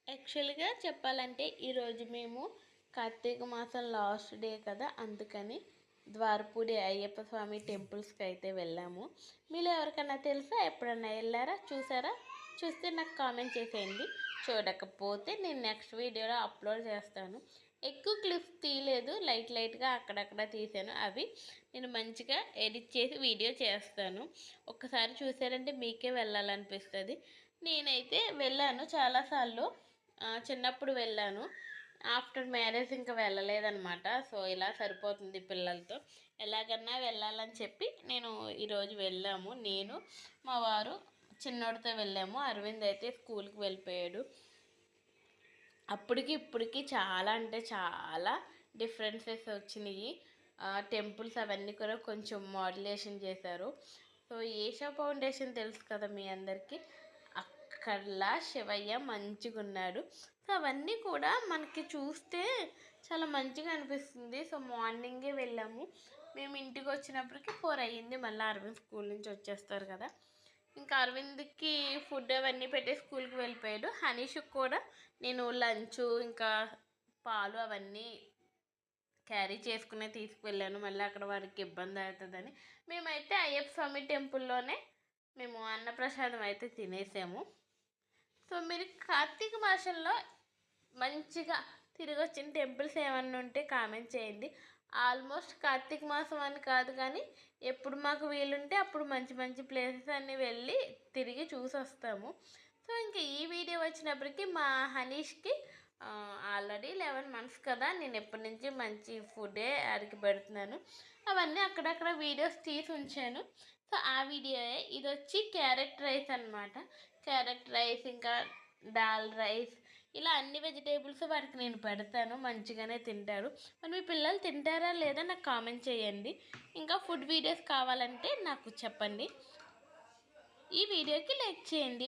యాక్చువల్‌గా చెప్పాలంటే ఈరోజు మేము కార్తీక మాసం లాస్ట్ డే కదా! అందుకని ద్వారపూడి అయ్యప్ప స్వామి టెంపుల్స్‌కి అయితే వెళ్ళాము. మీలో ఎవరికైనా తెలుసా? ఎప్పుడన్నా ఎళ్లారా? చూసారా? చూస్తే నాకు కామెంట్ చేసేయండి. చూడకపోతే నేను నెక్స్ట్ వీడియోలో అప్లోడ్ చేస్తాను. ఎక్కువ క్లిప్స్ తీయలేదు. లైట్‌గా అక్కడక్కడ తీశాను. అవి నేను మంచిగా ఎడిట్ చేసి వీడియో చేస్తాను. ఒక్కసారి చూసారంటే మీకే వెళ్ళాలనిపిస్తది. నేనైతే వెళ్ళాను చాలా సార్లు. చిన్నప్పుడు వెళ్ళాను. ఆఫ్టర్ మ్యారేజ్ ఇంకా వెళ్ళలేదనమాట. సో, ఇలా సరిపోతుంది పిల్లలతో. ఎలాగన్నా వెళ్ళాలని చెప్పి నేను ఈరోజు వెళ్ళాము. నేను, మా వారు, చిన్నోడితో వెళ్ళాము. అరవింద్ అయితే స్కూల్‌కి వెళ్ళిపోయాడు. అప్పటికి ఇప్పటికి చాలా అంటే చాలా డిఫరెన్సెస్ వచ్చినాయి. టెంపుల్స్ అవన్నీ కూడా కొంచెం మోడ్యులేషన్ చేశారు. సో, ఏషా ఫౌండేషన్ తెలుసు కదా మీ అందరికీ. అక్కడలా శివయ్య మంచిగున్నాడు. సో, అవన్నీ కూడా మనకి చూస్తే చాలా మంచిగా అనిపిస్తుంది. సో, మార్నింగే వెళ్ళాము. మేము ఇంటికి వచ్చినప్పటికి 4 అయ్యింది. మళ్ళీ అరవింద్ స్కూల్ నుంచి వచ్చేస్తారు కదా! ఇంకా అరవింద్‌కి ఫుడ్ అవన్నీ పెట్టి స్కూల్‌కి వెళ్ళిపోయాడు. హనీష్‌కి కూడా నేను లంచు ఇంకా పాలు అవన్నీ క్యారీ చేసుకునే తీసుకువెళ్ళాను. మళ్ళీ అక్కడ వారికి ఇబ్బంది అవుతుందని. మేమైతే అయ్యప్ప స్వామి టెంపుల్‌లోనే మేము అన్నప్రసాదం అయితే తినేసాము. సో, మీరు కార్తీక మాసంలో మంచిగా తిరిగొచ్చిన టెంపుల్స్ ఏమన్నా ఉంటే కామెంట్ చేయండి. ఆల్మోస్ట్ కార్తీక మాసం అని కాదు కానీ ఎప్పుడు మాకు వీలుంటే అప్పుడు మంచి మంచి ప్లేసెస్ అన్నీ వెళ్ళి తిరిగి చూసొస్తాము. సో, ఇంక ఈ వీడియో వచ్చినప్పటికి మా హనీష్‌కి ఆల్రెడీ 11 మంత్స్ కదా! నేను ఎప్పటి నుంచి మంచి ఫుడ్డే ఆడికి పెడుతున్నాను. అవన్నీ అక్కడక్కడ వీడియోస్ తీసి ఉంచాను. సో, ఆ వీడియోయే. ఇదొచ్చి క్యారెట్ రైస్ అనమాట. క్యారెట్ రైస్ ఇంకా దాల్ రైస్ ఇలా అన్ని వెజిటేబుల్స్ వాడికి నేను పెడతాను. మంచిగానే తింటాడు. మరి మీ పిల్లలు తింటారా లేదా నాకు కామెంట్ చేయండి. ఇంకా ఫుడ్ వీడియోస్ కావాలంటే నాకు చెప్పండి. ఈ వీడియోకి లైక్ చేయండి.